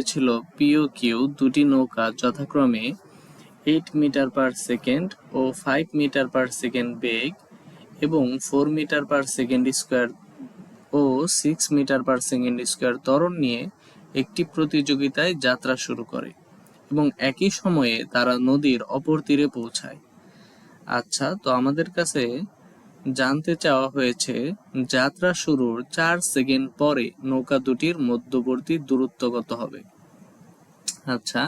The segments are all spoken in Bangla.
হয়েছিল পি ও কিউ দুটি নৌকা যথাক্রমে 8 মিটার পার সেকেন্ড ও 5 মিটার পার সেকেন্ড বেগ এবং 4 মিটার পার সেকেন্ড স্কোয়ার ও 6 মিটার পার সেকেন্ড স্কোয়ার ত্বরণ নিয়ে একটি প্রতিযোগিতায় যাত্রা শুরু করে এবং একই সময়ে তারা নদীর অপর তীরে পৌঁছায়। আচ্ছা, তো আমাদের কাছে জানতে চাওয়া হয়েছে যাত্রা শুরুর 4 সেকেন্ড পরে নৌকা দুটির মধ্যবর্তী দূরত্ব কত হবে। আচ্ছা,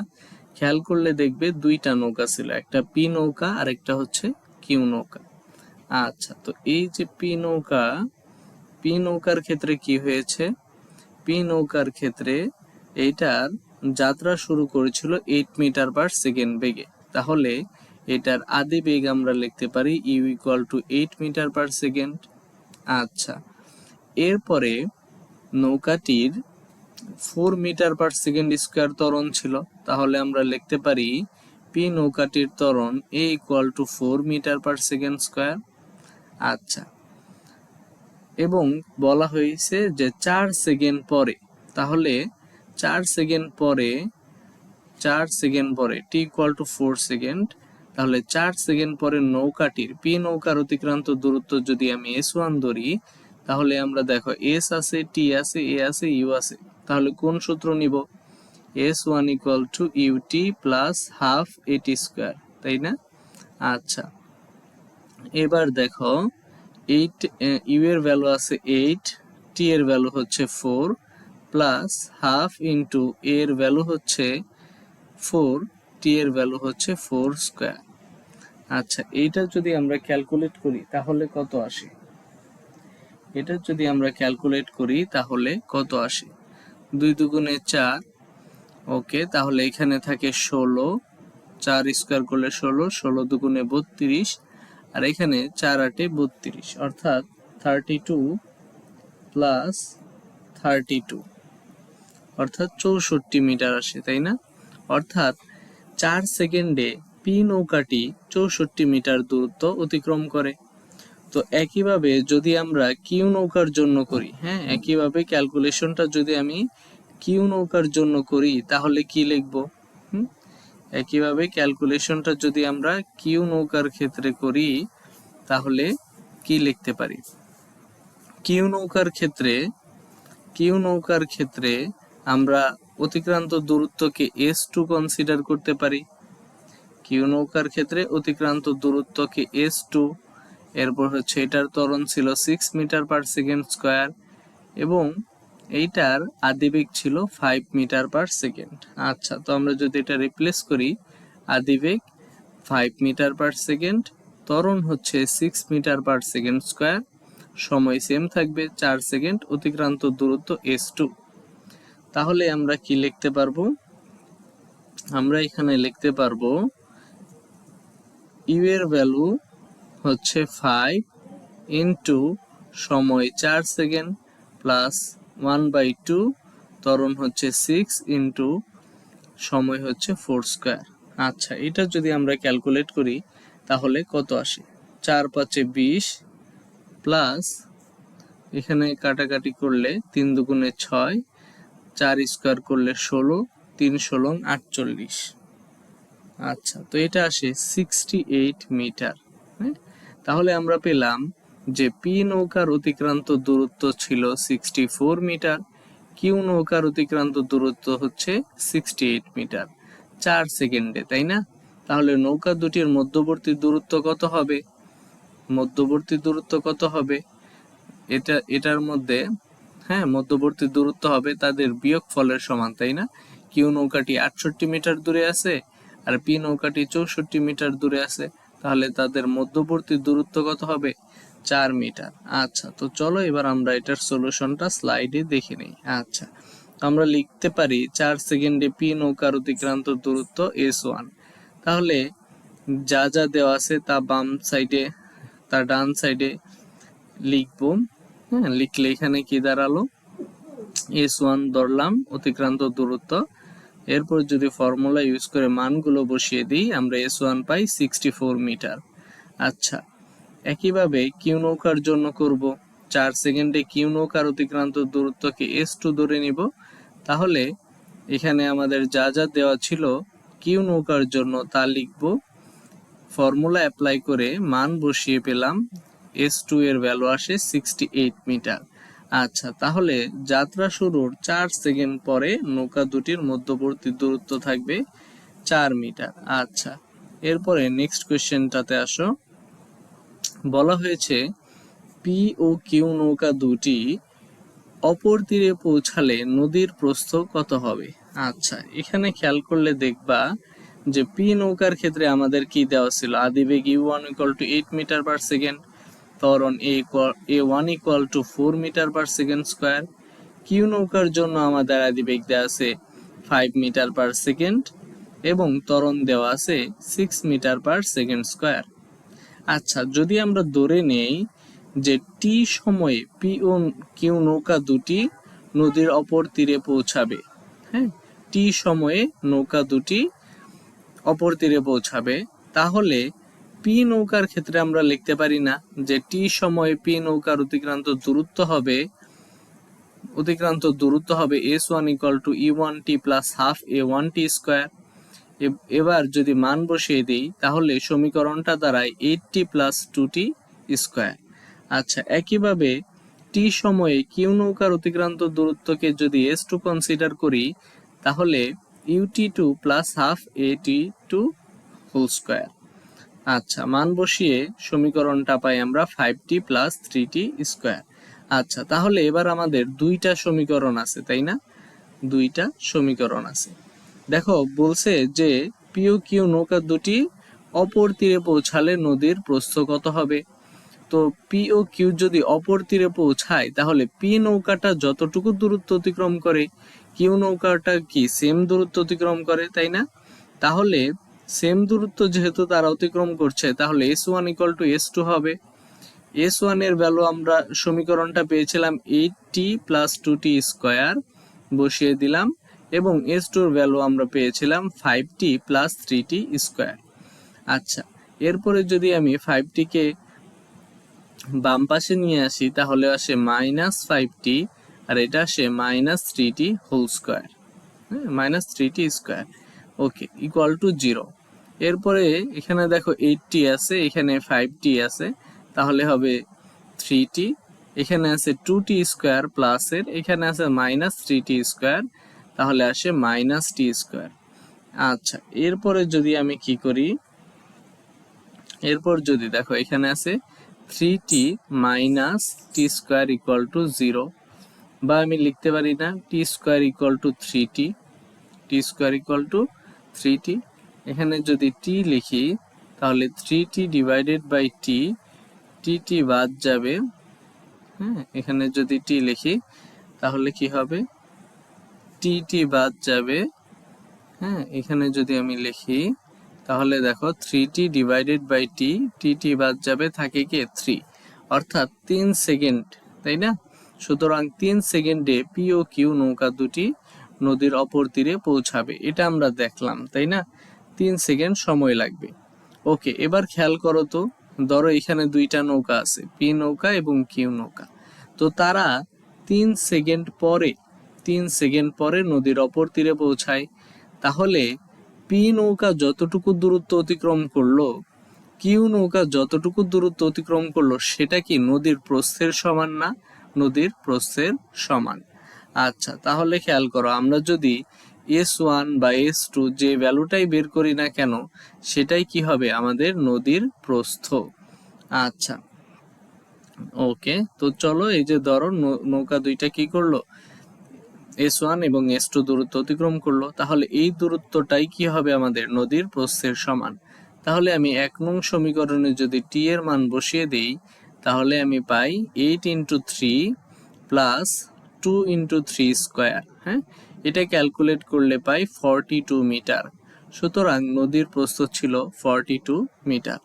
খেয়াল করলে দেখবে দুইটা নৌকা ছিল, একটা পি নৌকা আর একটা হচ্ছে কিউ নৌকা। আচ্ছা, তো এই যে পি নৌকার ক্ষেত্রে কি হয়েছে, পি নৌকার ক্ষেত্রে এইটার যাত্রা শুরু করেছিল 8 মিটার পার সেকেন্ড বেগে। তাহলে এটার আদি বেগ আমরা লিখতে পারি u equal to 8 metre per second. আচ্ছা, এরপরে নৌকাটির 4 মিটার পার সেকেন্ড স্কোয়ার ত্বরণ ছিল, তাহলে আমরা লিখতে পারি পি নৌকাটির ত্বরণ a equal to 4 metre per second square. আচ্ছা, এবং বলা হয়েছে যে 4 সেকেন্ড পরে, তাহলে 4 সেকেন্ড পরে টি ইকুয়াল টু 4 সেকেন্ড, তাহলে 4 সেকেন্ড পরে নৌকাটির পি নৌকার অতিক্রান্ত দূরত্ব যদি আমি S1 ধরি, তাহলে আমরা দেখো এস আছে, টি আছে, এ আছে, ইউ আছে, তাহলে কোন সূত্র নিব, S1 equal to u t plus half a t square, তাই না? আচ্ছা, এবার দেখো 8 ইউ এর ভ্যালু আছে 8, টি এর ভ্যালু হচ্ছে 4 প্লাস হাফ ইন্টু এর ভ্যালু হচ্ছে 4, টি এর ভ্যালু হচ্ছে 4 স্কোয়ার। আচ্ছা, এইটা যদি আমরা ক্যালকুলেট করি তাহলে কত আসে, কত আসে, 2 দুগুণে 4, ওকে, তাহলে এখানে থাকে 16, 4 স্কোয়ার করলে 16, 16 দুগুণে 32, আর এখানে 4 8 32, অর্থাৎ 32 প্লাস 32 অর্থাৎ 64 মিটার আসে, তাই না? অর্থাৎ 4 সেকেন্ডে পি নৌকাটি 64 মিটার দূরত্ব অতিক্রম করে। তো একইভাবে যদি আমরা কিউ নৌকার জন্য করি, হ্যাঁ, একইভাবে ক্যালকুলেশনটা যদি আমি কিউ নৌকার জন্য করি তাহলে কি লিখব, একইভাবে ক্যালকুলেশনটা যদি আমরা কিউ নৌকার ক্ষেত্রে করি তাহলে কি লিখতে পারি, কিউ নৌকার ক্ষেত্রে আমরা অতিক্রান্ত দূরত্বকে S2 কনসিডার করতে পারি। কিউ নৌকার ক্ষেত্রে অতিক্রান্ত দূরত্বকে S2, এরপর হচ্ছে এটার ত্বরণ ছিল 6 মিটার পার সেকেন্ড স্কোয়ার এবং এইটার আদিবেগ ছিল 5 মিটার পার সেকেন্ড। আচ্ছা, তো আমরা যদি এটা রিপ্লেস করি, আদিবেগ 5 মিটার পার সেকেন্ড, ত্বরণ হচ্ছে 6 মিটার পার সেকেন্ড স্কোয়ার, সময় সেম থাকবে 4 সেকেন্ড, অতিক্রান্ত দূরত্ব S2। তাহলে আমরা কি লিখতে পারবো, আমরা এখানে লিখতে পারবো ইউ এর ভ্যালু হচ্ছে 5 ইন্টু সময় 4 সেকেন্ড প্লাস 1/2, ত্বরণ হচ্ছে 6 ইন্টু সময় হচ্ছে 4 স্কোয়ার। আচ্ছা, এটা যদি আমরা ক্যালকুলেট করি তাহলে কত আসে, 4 5 20 প্লাস এখানে কাটাকাটি করলে 3 দুগুণে 6, 4 স্কোয়ার করলে 16, 3 16 48। আচ্ছা, তো এটা আসে 68 মিটার। হ্যাঁ, তাহলে আমরা পেলাম যে পি নৌকার অতিক্রান্ত দূরত্ব ছিল 64 মিটার, কিউ নৌকার অতিক্রান্ত দূরত্ব হচ্ছে 68 মিটার 4 সেকেন্ডে, তাই না? তাহলে নৌকা দুটির মধ্যবর্তী দূরত্ব কত হবে, এটার মধ্যে, হ্যাঁ, মধ্যবর্তী দূরত্ব হবে তাদের বিয়োগফলের সমান, তাই না? কিউ নৌকাটি 68 মিটার দূরে আছে আর পি নৌকাটি 64 মিটার দূরে আছে, তাহলে তাদের মধ্যবর্তী দূরত্ব কত হবে, 4 মিটার। আচ্ছা, তো চলো এবার আমরা এটার সলিউশনটা স্লাইডে দেখে নিই। আচ্ছা, আমরা লিখতে পারি 4 সেকেন্ডে পি নৌকার অতিক্রান্ত দূরত্ব S1, তাহলে যা যা দেওয়া আছে তা বাম সাইডে, তা ডান সাইডে লিখবো। হ্যাঁ, লিখলে এখানে কি দাঁড়ালো, S1 ধরলাম অতিক্রান্ত দূরত্ব, এরপর যদি ফর্মুলা ইউজ করে মানগুলো বসিয়ে দিই আমরা S1 পাই 64 মিটার। আচ্ছা, একইভাবে কিউ নৌকার জন্য করব, 4 সেকেন্ডে কিউ নৌকার অতিক্রান্ত দূরত্বকে S2 ধরে নিব, তাহলে এখানে আমাদের যা যা দেওয়া ছিল কিউ নৌকার জন্য তা লিখব, ফর্মুলা অ্যাপ্লাই করে মান বসিয়ে পেলাম, S2 এর ভ্যালু আসে 68 মিটার। আচ্ছা, তাহলে যাত্রা শুরুর 4 সেকেন্ড পরে নৌকা দুটির মধ্যবর্তী দূরত্ব থাকবে 4 মিটার। আচ্ছা, এরপরে নেক্সট কোয়েশ্চেনটাতে আসো। বলা হয়েছে পি ও কিউ নৌকা দুটি অপর তীরে পৌঁছালে নদীর প্রস্থ কত হবে? আচ্ছা, এখানে খেয়াল করলে দেখবা যে পি নৌকার ক্ষেত্রে আমাদের কি দেওয়া ছিল, আদিবেগ u1 = 8 মিটার পার সেকেন্ড, ত্বরণ a1 = 4 metre per second square. কিউ নৌকার জন্য আমাদের আদিবেগ দেওয়া আছে 5 মিটার পার সেকেন্ড এবং ত্বরণ দেওয়া আছে 6 মিটার পার সেকেন্ড স্কয়ার। আচ্ছা, যদি আমরা ধরে নেই যে টি সময়ে পি ও কিউ নৌকা দুটি নদীর অপর তীরে পৌঁছাবে, হ্যাঁ, টি সময়ে নৌকা দুটি অপর তীরে পৌঁছাবে, তাহলে পি নৌকার ক্ষেত্রে আমরা লিখতে পারি না যে টি সময়ে পি নৌকার অতিক্রান্ত দূরত্ব হবে S1 = E1t + half A1t square. এবার যদি মান বসিয়ে দিই তাহলে সমীকরণটা দাঁড়ায় 8t + 2t স্কয়ার। আচ্ছা, একইভাবে টি সময়ে কিউ নৌকার অতিক্রান্ত দূরত্বকে যদি S2 কনসিডার করি তাহলে ut2 + half at2 whole square. আচ্ছা, মান বসিয়ে সমীকরণটা পাই আমরা 5t + 3t স্কয়ার। আচ্ছা, তাহলে এবার আমাদের দুইটা সমীকরণ আছে, তাই না? দুইটা সমীকরণ আছে। দেখো, বলছে যে পি ও কিউ নৌকা দুটি অপর তীরে পৌঁছালে নদীর প্রস্থ কত হবে। তো পি ও কিউ যদি অপর তীরে পৌঁছায় তাহলে পি নৌকাটা যতটুকু দূরত্ব অতিক্রম করে কিউ নৌকাটা কি সেম দূরত্ব অতিক্রম করে, তাই না? তাহলে সেম দূরত্ব যেহেতু তারা অতিক্রম করছে তাহলে S1 = S2 হবে। S1 এর ভ্যালু আমরা সমীকরণটা পেয়েছিলাম 8t + 2t স্কয়ার, বসিয়ে দিলাম, এবং S2 এর ভ্যালু আমরা পেয়েছিলাম 5t + 3t স্কয়ার। আচ্ছা, এরপরে যদি আমি 5t-কে বাম পাশে নিয়ে আসি তাহলে আসে -5t আর এটা আসে -3t হোল স্কয়ার, হ্যাঁ, -3t স্কয়ার, ওকে, = 0। এরপরে এখানে দেখো 8t আছে, এখানে 5t আছে, তাহলে হবে 3t, এখানে আছে 2t স্কয়ার প্লাস এর এখানে আছে -3t স্কয়ার, তাহলে আসে -t স্কয়ার। আচ্ছা, এরপরে যদি আমি কি করি, এরপর যদি দেখো এখানে আছে 3t - t স্কয়ার = 0, বা আমি লিখতে পারি না t square = 3t, t square = 3t। এখানে যদি t লিখি তাহলে 3t / t, t বাদ যাবে, হ্যাঁ, এখানে যদি t লিখি তাহলে কি হবে, t বাদ যাবে, হ্যাঁ, এখানে যদি আমি লিখি তাহলে দেখো 3t / t, t বাদ যাবে, থাকে কি 3, অর্থাৎ 3 সেকেন্ড, তাই না? সুতরাং 3 সেকেন্ডে পি ও কিউ নৌকা দুটি নদীর অপর তীরে পৌঁছাবে, এটা আমরা দেখলাম, তাই না? 3 সেকেন্ড সময় লাগবে। ওকে, এবার খেয়াল করো তো, ধরো এখানে দুইটা নৌকা আছে, পি নৌকা এবং কিউ নৌকা, তো তারা 3 সেকেন্ড পরে নদীর অপর তীরে পৌঁছায়, তাহলে পি নৌকা যতটুকু দূরত্ব অতিক্রম করলো, কিউ নৌকা যতটুকু দূরত্ব অতিক্রম করলো, সেটা কি নদীর প্রস্থের সমান না? নদীর প্রস্থের সমান। আচ্ছা, তাহলে খেয়াল করো, আমরা যদি S1 বা S2 যে ভ্যালুটাই বের করি না কেন সেটাই কি হবে, আমাদের নদীর প্রস্থ। আচ্ছা, ওকে, তো চলো, এই যে ধরো নৌকা দুইটা কি করলো, S1 এবং S2 দূরত্ব অতিক্রম করলো, তাহলে এই দূরত্বটাই কি হবে, আমাদের নদীর প্রস্থের সমান। তাহলে আমি 1 নং সমীকরণে যদি t এর মান বসিয়ে দেই তাহলে আমি পাই 8 × 3 + 2 × 3 স্কয়ার, হ্যাঁ, এটা ক্যালকুলেট করলে পাই 42 মিটার। সুতরাং নদীর প্রস্থ ছিল 42 মিটার।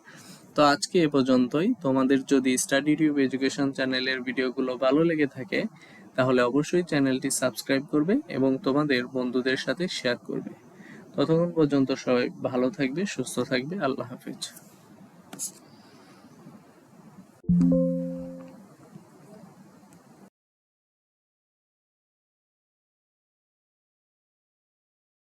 তো আজকে এ পর্যন্তই। তোমাদের যদি স্টাডি টিউব এডুকেশন চ্যানেলের ভিডিওগুলো ভালো লেগে থাকে তাহলে অবশ্যই চ্যানেলটি সাবস্ক্রাইব করবে এবং তোমাদের বন্ধুদের সাথে শেয়ার করবে। ততক্ষণ পর্যন্ত সবাই ভালো থাকবে, সুস্থ থাকবে। আল্লাহ হাফেজ।